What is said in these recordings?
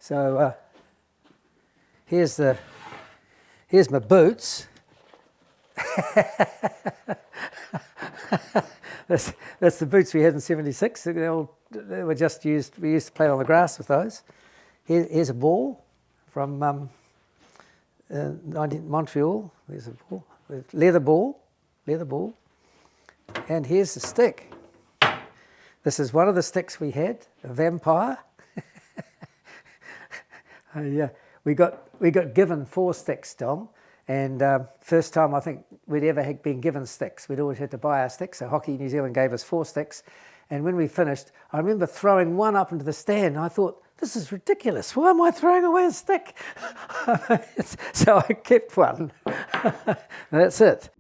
So here's my boots. That's the boots we had in '76. They were just used. We used to play on the grass with those. Here's a ball from Montreal. There's a ball, leather ball, and here's the stick. This is one of the sticks we had, a vampire. Yeah, we got given 4 sticks, Dom, and first time I think we'd ever been given sticks. We'd always had to buy our sticks. So Hockey New Zealand gave us 4 sticks, and when we finished, I remember throwing one up into the stand. And I thought, this is ridiculous. Why am I throwing away a stick? So I kept one. That's it.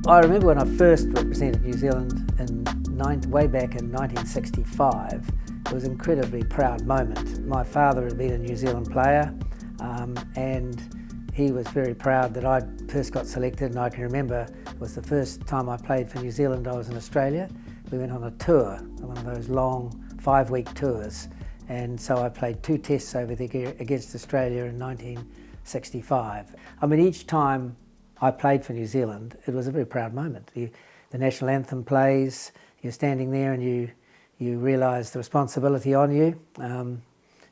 I remember when I first represented New Zealand way back in 1965. It was an incredibly proud moment. My father had been a New Zealand player, and he was very proud that I first got selected, and I can remember it was the first time I played for New Zealand. I was in Australia. We went on a tour, one of those long 5-week tours, and so I played 2 tests over there against Australia in 1965. I mean, each time I played for New Zealand, it was a very proud moment. The national anthem plays, you're standing there and you realise the responsibility on you.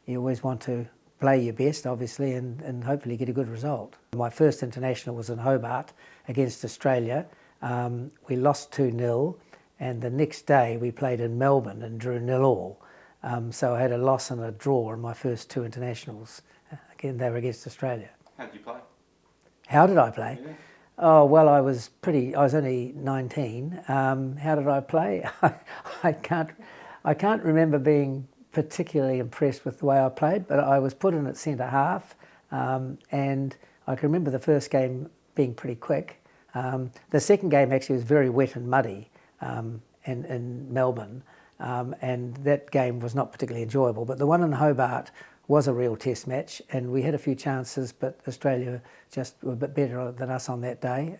You always want to play your best, obviously, and hopefully get a good result. My first international was in Hobart against Australia. We lost 2-0, and the next day we played in Melbourne and drew 0-0. So I had a loss and a draw in my first 2 internationals. Again, they were against Australia. How did you play? How did I play? Yeah. Oh, well, I was only 19. How did I play? I can't remember being particularly impressed with the way I played, but I was put in at centre half, and I can remember the first game being pretty quick. The second game actually was very wet and muddy in Melbourne, and that game was not particularly enjoyable, but the one in Hobart was a real test match, and we had a few chances, but Australia just were a bit better than us on that day.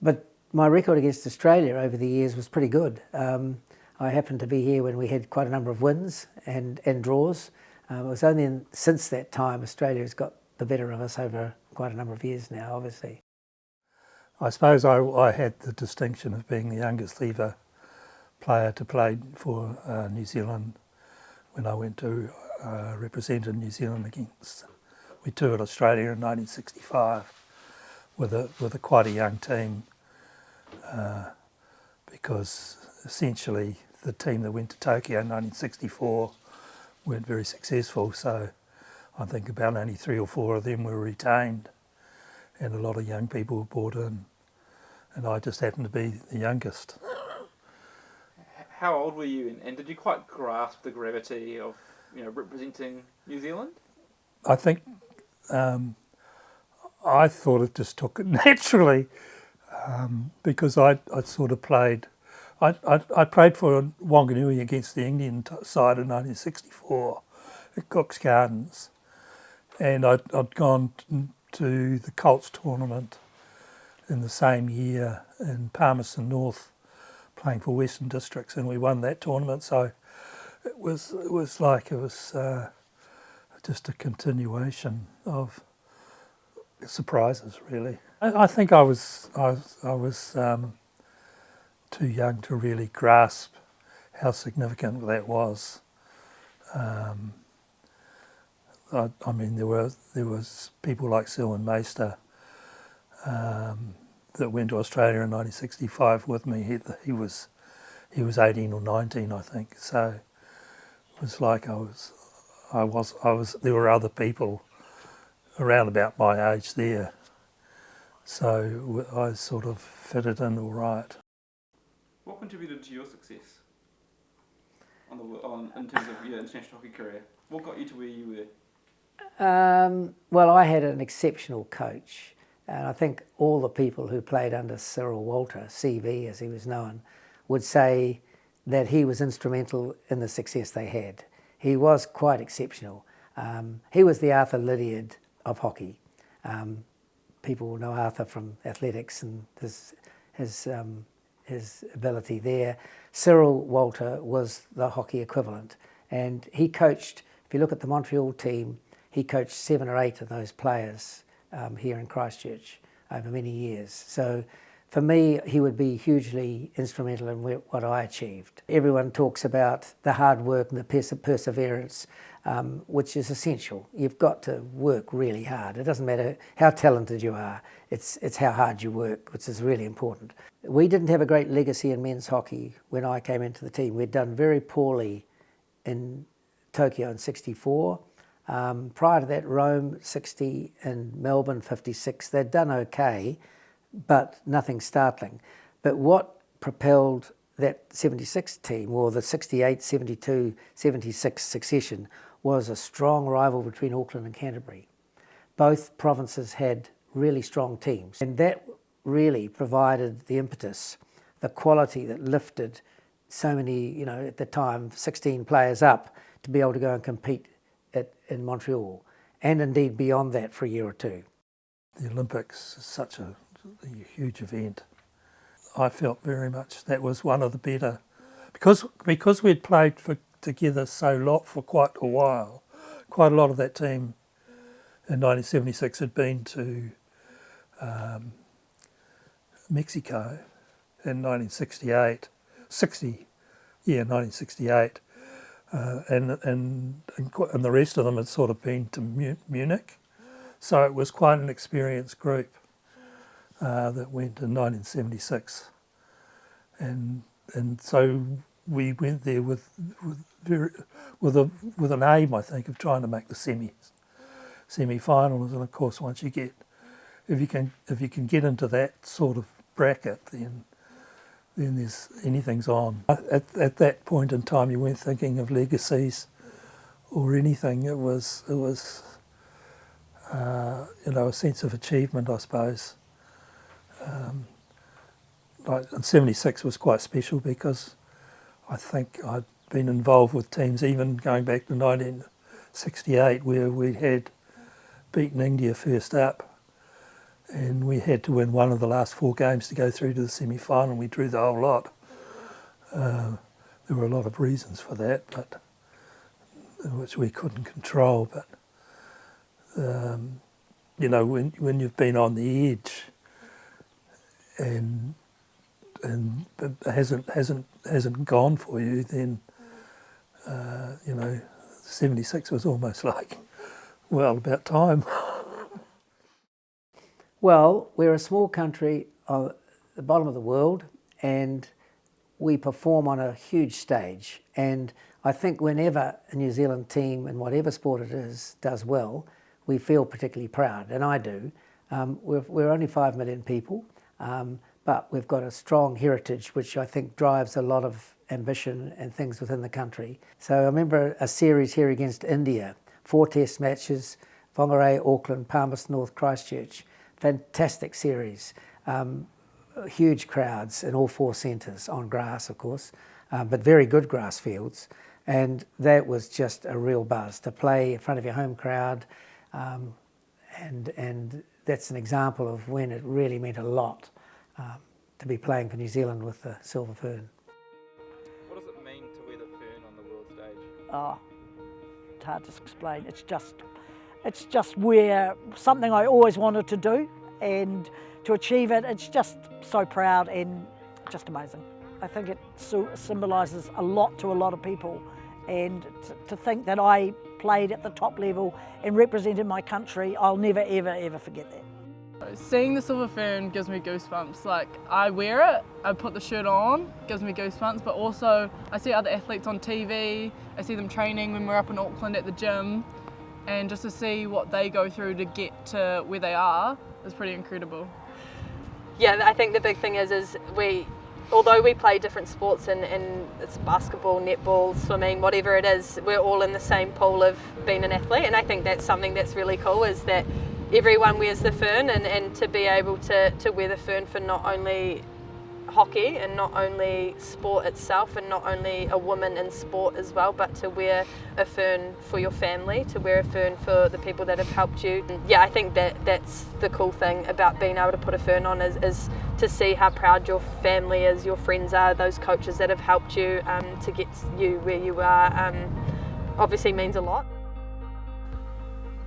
But my record against Australia over the years was pretty good. I happened to be here when we had quite a number of wins and draws. It was only since that time Australia's got the better of us over quite a number of years now, obviously. I suppose I had the distinction of being the youngest ever player to play for New Zealand when I went to represented New Zealand against. We toured Australia in 1965 with quite a young team, because essentially the team that went to Tokyo in 1964 weren't very successful. So I think about only 3 or 4 of them were retained, and a lot of young people were brought in, and I just happened to be the youngest. How old were you, and did you quite grasp the gravity of representing New Zealand? I think I thought it just took it naturally, because I'd sort of played. I played for Wanganui against the Indian side in 1964 at Cook's Gardens, and I'd gone to the Colts tournament in the same year in Palmerston North, playing for Western Districts, and we won that tournament. So it was just a continuation of surprises, really. I think I was too young to really grasp how significant that was. I mean, there was people like Selwyn Meister that went to Australia in 1965 with me. He was 18 or 19, I think. So it was like I was. There were other people around about my age there, so I sort of fitted in all right. What contributed to your success in terms of your international hockey career? What got you to where you were? Well, I had an exceptional coach, and I think all the people who played under Cyril Walter, CV as he was known, would say that he was instrumental in the success they had. He was quite exceptional. He was the Arthur Lydiard of hockey. people will know Arthur from athletics and his ability there. Cyril Walter was the hockey equivalent, and he coached, if you look at the Montreal team, he coached 7 or 8 of those players here in Christchurch over many years. So for me, he would be hugely instrumental in what I achieved. Everyone talks about the hard work and the perseverance, which is essential. You've got to work really hard. It doesn't matter how talented you are, it's how hard you work, which is really important. We didn't have a great legacy in men's hockey when I came into the team. We'd done very poorly in Tokyo in '64. Prior to that, Rome 60 and Melbourne 56, they'd done okay, but nothing startling. But what propelled that 76 team, or the 68, 72, 76 succession, was a strong rival between Auckland and Canterbury. Both provinces had really strong teams, and that really provided the impetus, the quality that lifted so many, at the time, 16 players up to be able to go and compete in Montreal, and indeed beyond that for a year or two. The Olympics is such a huge event. I felt very much that was one of the better, because we'd played together for quite a while. Quite a lot of that team in 1976 had been to Mexico in 1968, 1968. And the rest of them had sort of been to Munich. So it was quite an experienced group that went in 1976. And so we went there with an aim, I think, of trying to make the semi-finals. And of course, once you get, if you can get into that sort of bracket, then anything's on. At that point in time, you weren't thinking of legacies or anything. It was a sense of achievement, I suppose. And 76 was quite special because I think I'd been involved with teams even going back to 1968, where we had beaten India first up. And we had to win one of the last 4 games to go through to the semi-final. We drew the whole lot. There were a lot of reasons for that, but which we couldn't control. But when you've been on the edge, and it hasn't gone for you, then 76 was almost like, well, about time. Well, we're a small country on the bottom of the world, and we perform on a huge stage. And I think whenever a New Zealand team, in whatever sport it is, does well, we feel particularly proud, and I do. We're only 5 million people, but we've got a strong heritage, which I think drives a lot of ambition and things within the country. So I remember a series here against India, 4 test matches, Whangarei, Auckland, Palmerston North, Christchurch. Fantastic series, huge crowds in all 4 centres, on grass of course, but very good grass fields, and that was just a real buzz to play in front of your home crowd, and that's an example of when it really meant a lot to be playing for New Zealand with the Silver Fern. What does it mean to wear the fern on the world stage? Oh, it's hard to explain. It's just where something I always wanted to do, and to achieve it, it's just so proud and just amazing. I think it symbolises a lot to a lot of people, and to think that I played at the top level and represented my country, I'll never ever forget that. Seeing the silver fern gives me goosebumps. Like, I wear it, I put the shirt on, gives me goosebumps, but also I see other athletes on TV, I see them training when we're up in Auckland at the gym, and just to see what they go through to get to where they are is pretty incredible. Yeah, I think the big thing is although we play different sports and it's basketball, netball, swimming, whatever it is, we're all in the same pool of being an athlete, and I think that's something that's really cool, is that everyone wears the fern, and to be able to wear the fern for not only hockey and not only sport itself and not only a woman in sport as well, but to wear a fern for your family, to wear a fern for the people that have helped you. And yeah, I think that's the cool thing about being able to put a fern on is to see how proud your family is, your friends are, those coaches that have helped you to get you where you are. Obviously means a lot.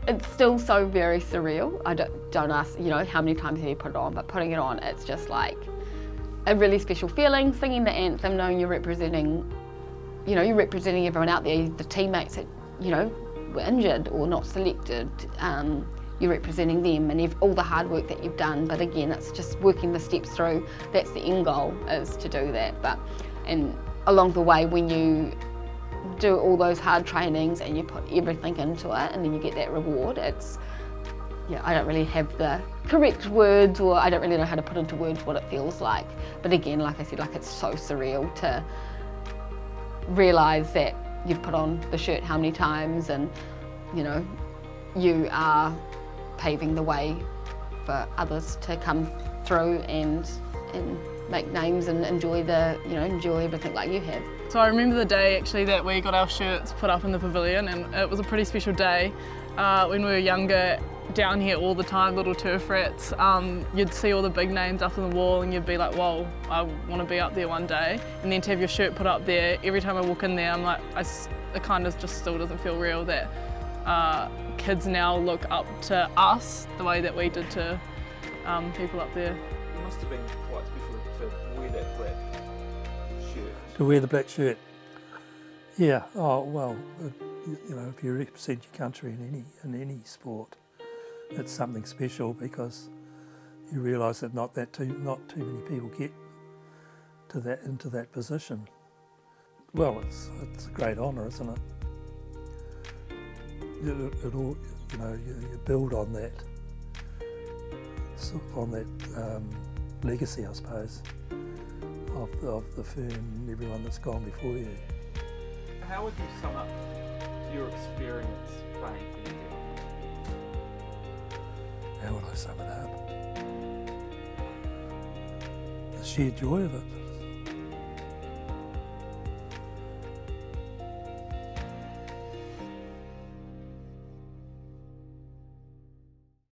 It's still so very surreal. I don't ask, how many times have you put it on, but putting it on, it's just like a really special feeling, singing the anthem, knowing you're representing everyone out there, the teammates that, were injured or not selected. You're representing them and all the hard work that you've done, but again, it's just working the steps through. That's the end goal, is to do that. And along the way, when you do all those hard trainings and you put everything into it and then you get that reward, I don't really have the correct words, or I don't really know how to put into words what it feels like. But again, like I said, it's so surreal to realise that you've put on the shirt how many times, and you are paving the way for others to come through and make names and enjoy everything like you have. So I remember the day actually that we got our shirts put up in the pavilion, and it was a pretty special day. When we were younger, down here all the time, little turf rats, you'd see all the big names up on the wall and you'd be like, whoa, I want to be up there one day. And then to have your shirt put up there, every time I walk in there, I'm like, it kind of just still doesn't feel real that kids now look up to us the way that we did to people up there. It must have been quite special to wear that black shirt. To wear the black shirt. Yeah. Oh well. If you represent your country in any sport, it's something special, because you realise that not too many people get into that position. Well, it's a great honour, isn't it? It all, you build on that, legacy, I suppose, of the firm and everyone that's gone before you. How would you sum up your experience playing for New Zealand? How would I sum it up? The sheer joy of it.